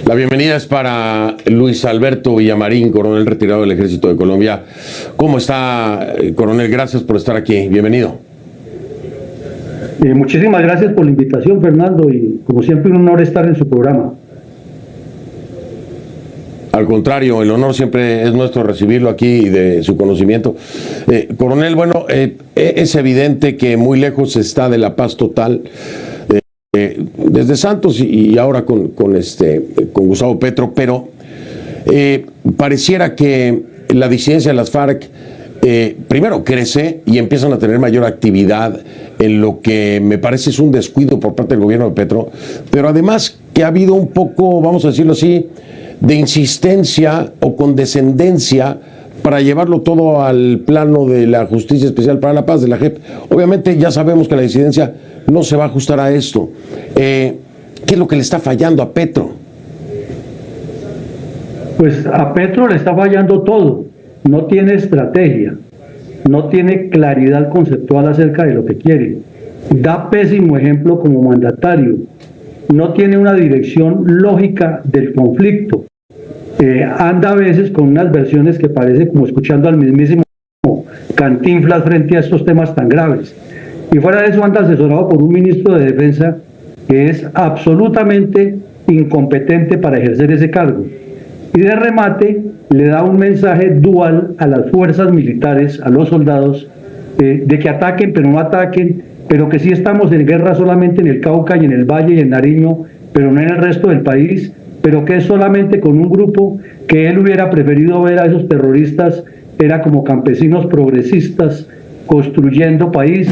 La bienvenida es para Luis Alberto Villamarín, coronel retirado del Ejército de Colombia. ¿Cómo está, coronel? Gracias por estar aquí. Bienvenido. Muchísimas gracias por la invitación, Fernando, y como siempre un honor estar en su programa. Al contrario, el honor siempre es nuestro recibirlo aquí y de su conocimiento. Coronel, bueno, es evidente que muy lejos está de la paz total. Desde Santos y ahora con Gustavo Petro, pero pareciera que la disidencia de las FARC primero crece y empiezan a tener mayor actividad en lo que me parece es un descuido por parte del gobierno de Petro, pero además que ha habido un poco, vamos a decirlo así, de insistencia o condescendencia para llevarlo todo al plano de la Justicia Especial para la Paz, de la JEP. Obviamente ya sabemos que la disidencia no se va a ajustar a esto. ¿Qué es lo que le está fallando a Petro? Pues a Petro le está fallando todo. No tiene estrategia, no tiene claridad conceptual acerca de lo que quiere. Da pésimo ejemplo como mandatario. No tiene una dirección lógica del conflicto. Anda a veces con unas versiones que parece como escuchando al mismísimo Cantinflas frente a estos temas tan graves. Y fuera de eso anda asesorado por un ministro de Defensa que es absolutamente incompetente para ejercer ese cargo. Y de remate le da un mensaje dual a las fuerzas militares, a los soldados, de que ataquen pero no ataquen, pero que sí estamos en guerra solamente en el Cauca y en el Valle y en Nariño, pero no en el resto del país, pero que es solamente con un grupo que él hubiera preferido ver a esos terroristas, era como campesinos progresistas, construyendo país.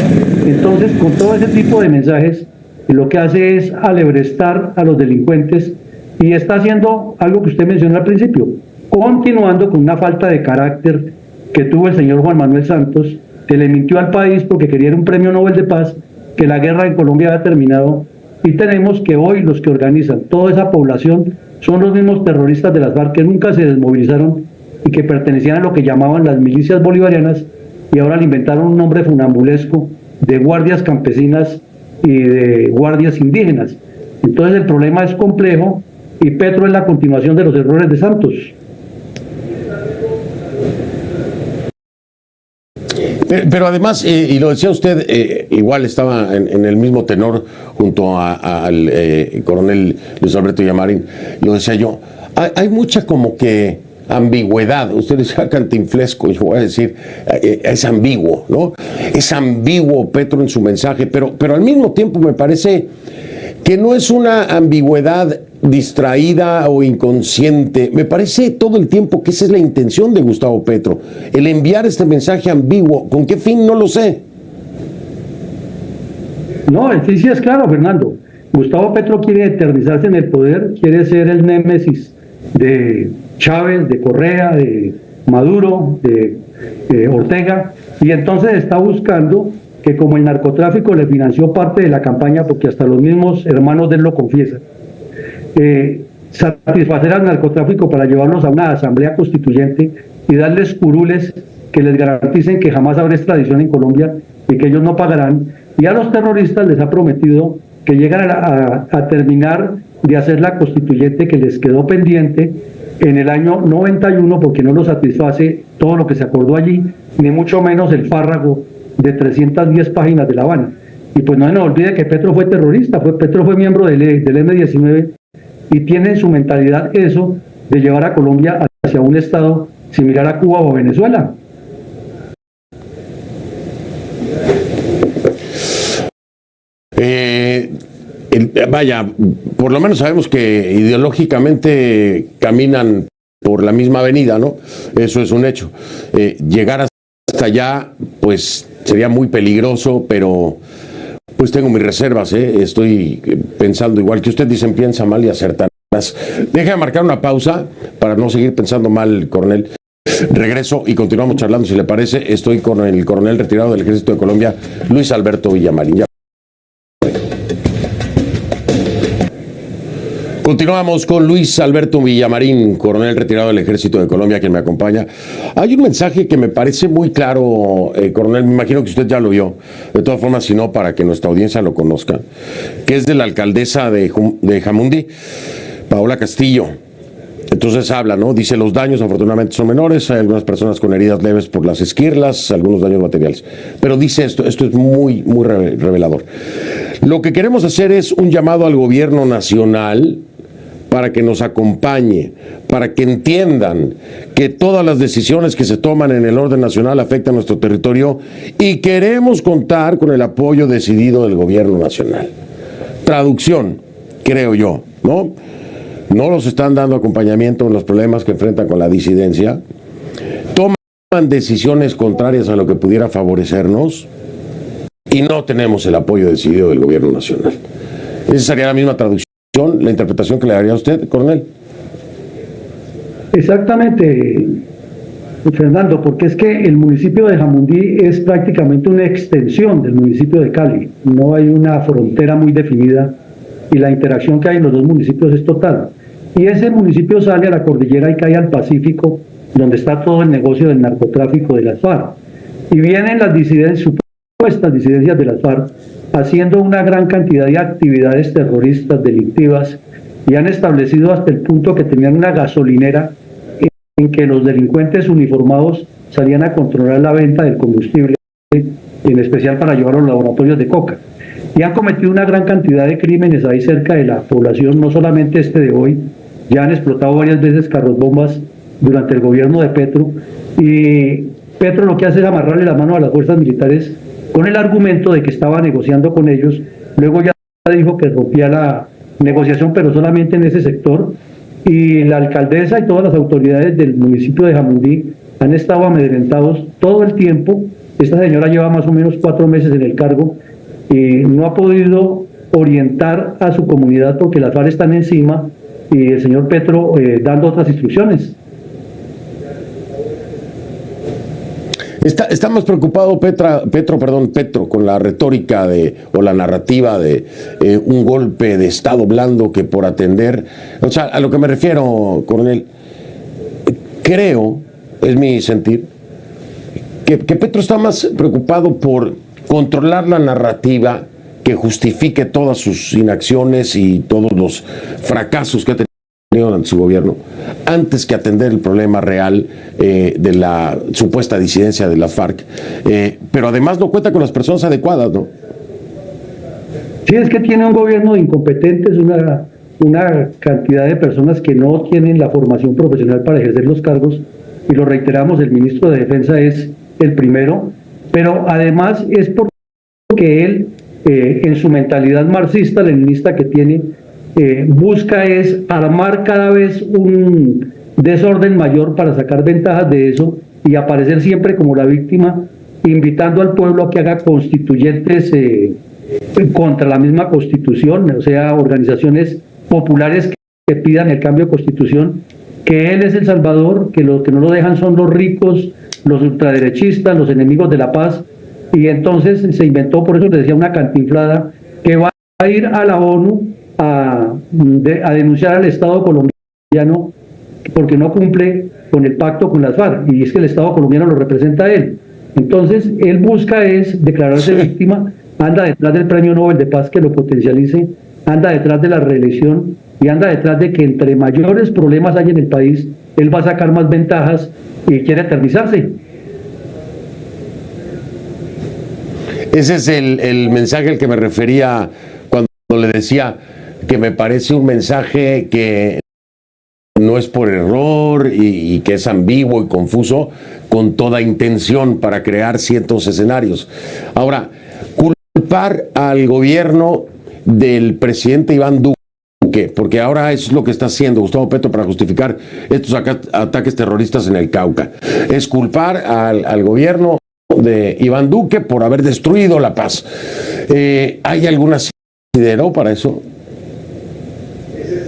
Entonces, con todo ese tipo de mensajes, lo que hace es alebrestar a los delincuentes y está haciendo algo que usted mencionó al principio, continuando con una falta de carácter que tuvo el señor Juan Manuel Santos, que le mintió al país porque quería un premio Nobel de Paz, que la guerra en Colombia había terminado, y tenemos que hoy los que organizan toda esa población son los mismos terroristas de las FARC que nunca se desmovilizaron y que pertenecían a lo que llamaban las milicias bolivarianas, y ahora le inventaron un nombre funambulesco de guardias campesinas y de guardias indígenas. Entonces el problema es complejo y Petro es la continuación de los errores de Santos. Pero además, y lo decía usted, igual estaba en el mismo tenor junto al coronel Luis Alberto Villamarín, lo decía yo, hay mucha como que ambigüedad. Usted decía cantinflesco, yo voy a decir, es ambiguo, ¿no? Es ambiguo Petro en su mensaje, pero al mismo tiempo me parece que no es una ambigüedad distraída o inconsciente. Me parece todo el tiempo que esa es la intención de Gustavo Petro, el enviar este mensaje ambiguo. ¿Con qué fin? No lo sé. No, el fin sí es claro, Fernando. Gustavo Petro quiere eternizarse en el poder, quiere ser el némesis de Chávez, de Correa, de Maduro, de Ortega, y entonces está buscando que, como el narcotráfico le financió parte de la campaña, porque hasta los mismos hermanos de él lo confiesan, satisfacer al narcotráfico para llevarlos a una asamblea constituyente y darles curules que les garanticen que jamás habrá extradición en Colombia y que ellos no pagarán, y a los terroristas les ha prometido que llegan a terminar de hacer la constituyente que les quedó pendiente en el año 91, porque no lo satisface todo lo que se acordó allí, ni mucho menos el fárrago de 310 páginas de La Habana. Y pues no se nos olvide que Petro fue terrorista, Petro fue miembro del M-19 y tiene en su mentalidad eso de llevar a Colombia hacia un estado similar a Cuba o a Venezuela. Vaya, por lo menos sabemos que ideológicamente caminan por la misma avenida, ¿no? Eso es un hecho. Llegar hasta allá, pues sería muy peligroso, pero pues tengo mis reservas, estoy pensando igual que usted, dicen piensa mal y acertarás. Deja de marcar una pausa para no seguir pensando mal, coronel. Regreso y continuamos charlando, si le parece. Estoy con el coronel retirado del Ejército de Colombia, Luis Alberto Villamarín. Continuamos con Luis Alberto Villamarín, coronel retirado del Ejército de Colombia, quien me acompaña. Hay un mensaje que me parece muy claro, coronel, me imagino que usted ya lo vio, de todas formas, si no, para que nuestra audiencia lo conozca, que es de la alcaldesa de Jamundí. Paola Castillo. Entonces habla, ¿no? Dice, los daños afortunadamente son menores, hay algunas personas con heridas leves por las esquirlas, algunos daños materiales. Pero dice esto es muy revelador. Lo que queremos hacer es un llamado al gobierno nacional para que nos acompañe, para que entiendan que todas las decisiones que se toman en el orden nacional afectan a nuestro territorio y queremos contar con el apoyo decidido del gobierno nacional. Traducción, creo yo, ¿no? No los están dando acompañamiento en los problemas que enfrentan con la disidencia, toman decisiones contrarias a lo que pudiera favorecernos y no tenemos el apoyo decidido del gobierno nacional. Esa sería la misma traducción, la interpretación que le daría a usted, coronel. Exactamente, Fernando, porque es que el municipio de Jamundí es prácticamente una extensión del municipio de Cali. No hay una frontera muy definida y la interacción que hay en los dos municipios es total. Y ese municipio sale a la cordillera y cae al Pacífico, donde está todo el negocio del narcotráfico de las FARC. Y vienen las disidencias, supuestas disidencias de las FARC, haciendo una gran cantidad de actividades terroristas, delictivas, y han establecido hasta el punto que tenían una gasolinera en que los delincuentes uniformados salían a controlar la venta del combustible, en especial para llevar a los laboratorios de coca. Y han cometido una gran cantidad de crímenes ahí cerca de la población, no solamente este de hoy, ya han explotado varias veces carros bombas durante el gobierno de Petro, y Petro lo que hace es amarrarle la mano a las fuerzas militares con el argumento de que estaba negociando con ellos. Luego ya dijo que rompía la negociación, pero solamente en ese sector, y la alcaldesa y todas las autoridades del municipio de Jamundí han estado amedrentados todo el tiempo. Esta señora lleva más o menos 4 meses en el cargo y no ha podido orientar a su comunidad porque las FARC están encima y el señor Petro dando otras instrucciones. Está más preocupado Petro con la retórica o la narrativa de un golpe de Estado blando que por atender. O sea, a lo que me refiero, coronel, creo, es mi sentir, que Petro está más preocupado por controlar la narrativa que justifique todas sus inacciones y todos los fracasos que ha tenido en su gobierno, antes que atender el problema real de la supuesta disidencia de las FARC. Pero además no cuenta con las personas adecuadas, ¿no? Sí, es que tiene un gobierno de incompetentes, una cantidad de personas que no tienen la formación profesional para ejercer los cargos, y lo reiteramos, el ministro de Defensa es el primero, pero además es porque él, en su mentalidad marxista-leninista que tiene, busca es armar cada vez un desorden mayor para sacar ventajas de eso y aparecer siempre como la víctima, invitando al pueblo a que haga constituyentes contra la misma constitución, o sea, organizaciones populares que pidan el cambio de constitución, que él es el salvador, que los que no lo dejan son los ricos, los ultraderechistas, los enemigos de la paz. Y entonces se inventó, por eso le decía, una cantinflada, que va a ir a la ONU a denunciar al Estado colombiano porque no cumple con el pacto con las FARC, y es que el Estado colombiano lo representa a él. Entonces él busca es declararse víctima, anda detrás del premio Nobel de Paz que lo potencialice, anda detrás de la reelección y anda detrás de que entre mayores problemas hay en el país, él va a sacar más ventajas y quiere eternizarse. Ese es el mensaje al que me refería cuando le decía que me parece un mensaje que no es por error y que es ambiguo y confuso, con toda intención para crear ciertos escenarios. Ahora, culpar al gobierno del presidente Iván Duque, porque ahora es lo que está haciendo Gustavo Petro para justificar estos ataques terroristas en el Cauca, es culpar al gobierno de Iván Duque por haber destruido la paz. ¿Hay algún asidero para eso?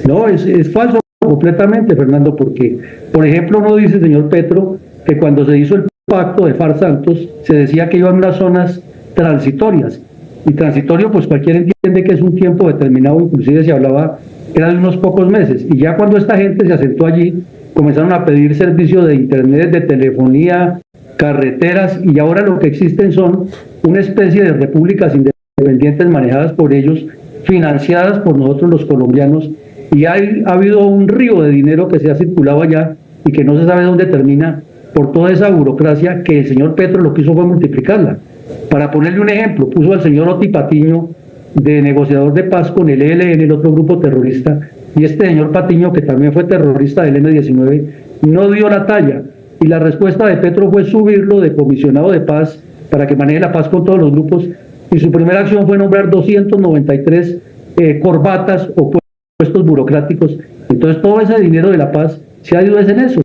No, es falso completamente, Fernando, porque, por ejemplo, no dice el señor Petro que cuando se hizo el pacto de FARC Santos se decía que iban a unas zonas transitorias, y transitorio pues cualquiera entiende que es un tiempo determinado, inclusive se hablaba que era de unos pocos meses, y ya cuando esta gente se asentó allí comenzaron a pedir servicios de internet, de telefonía, carreteras, y ahora lo que existen son una especie de repúblicas independientes manejadas por ellos, financiadas por nosotros los colombianos, Y ha habido un río de dinero que se ha circulado allá y que no se sabe dónde termina por toda esa burocracia que el señor Petro lo que hizo fue multiplicarla. Para ponerle un ejemplo, puso al señor Oti Patiño de negociador de paz con el ELN, el otro grupo terrorista, y este señor Patiño, que también fue terrorista del M-19, no dio la talla. Y la respuesta de Petro fue subirlo de comisionado de paz para que maneje la paz con todos los grupos, y su primera acción fue nombrar 293 corbatas o puestos burocráticos. Entonces todo ese dinero de la paz se ha ido en eso,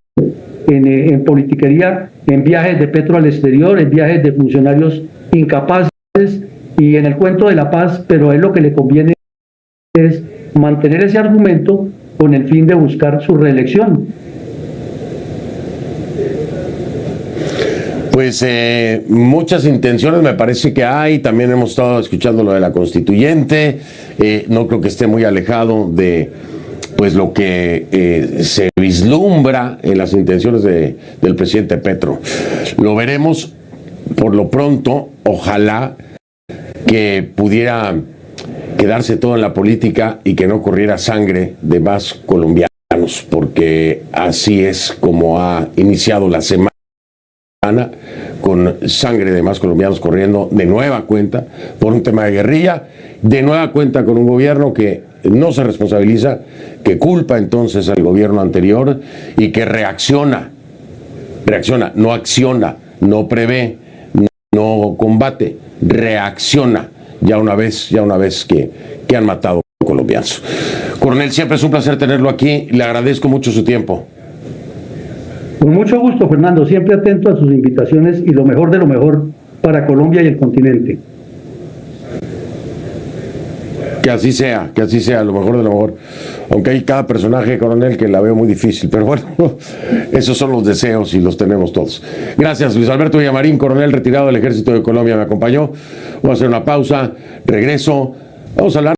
en politiquería, en viajes de Petro al exterior, en viajes de funcionarios incapaces y en el cuento de la paz, pero a él lo que le conviene es mantener ese argumento con el fin de buscar su reelección. Pues muchas intenciones me parece que hay. También hemos estado escuchando lo de la constituyente. No creo que esté muy alejado de pues lo que se vislumbra en las intenciones del presidente Petro. Lo veremos. Por lo pronto, ojalá que pudiera quedarse todo en la política y que no corriera sangre de más colombianos, porque así es como ha iniciado la semana, con sangre de más colombianos corriendo de nueva cuenta por un tema de guerrilla, de nueva cuenta con un gobierno que no se responsabiliza, que culpa entonces al gobierno anterior y que reacciona, no acciona, no prevé, no combate, reacciona ya una vez que han matado colombianos. Coronel, siempre es un placer tenerlo aquí, le agradezco mucho su tiempo. Con mucho gusto, Fernando, siempre atento a sus invitaciones y lo mejor de lo mejor para Colombia y el continente. Que así sea, lo mejor de lo mejor. Aunque hay cada personaje, coronel, que la veo muy difícil, pero bueno, esos son los deseos y los tenemos todos. Gracias, Luis Alberto Villamarín, coronel retirado del Ejército de Colombia, me acompañó. Voy a hacer una pausa, regreso, vamos a hablar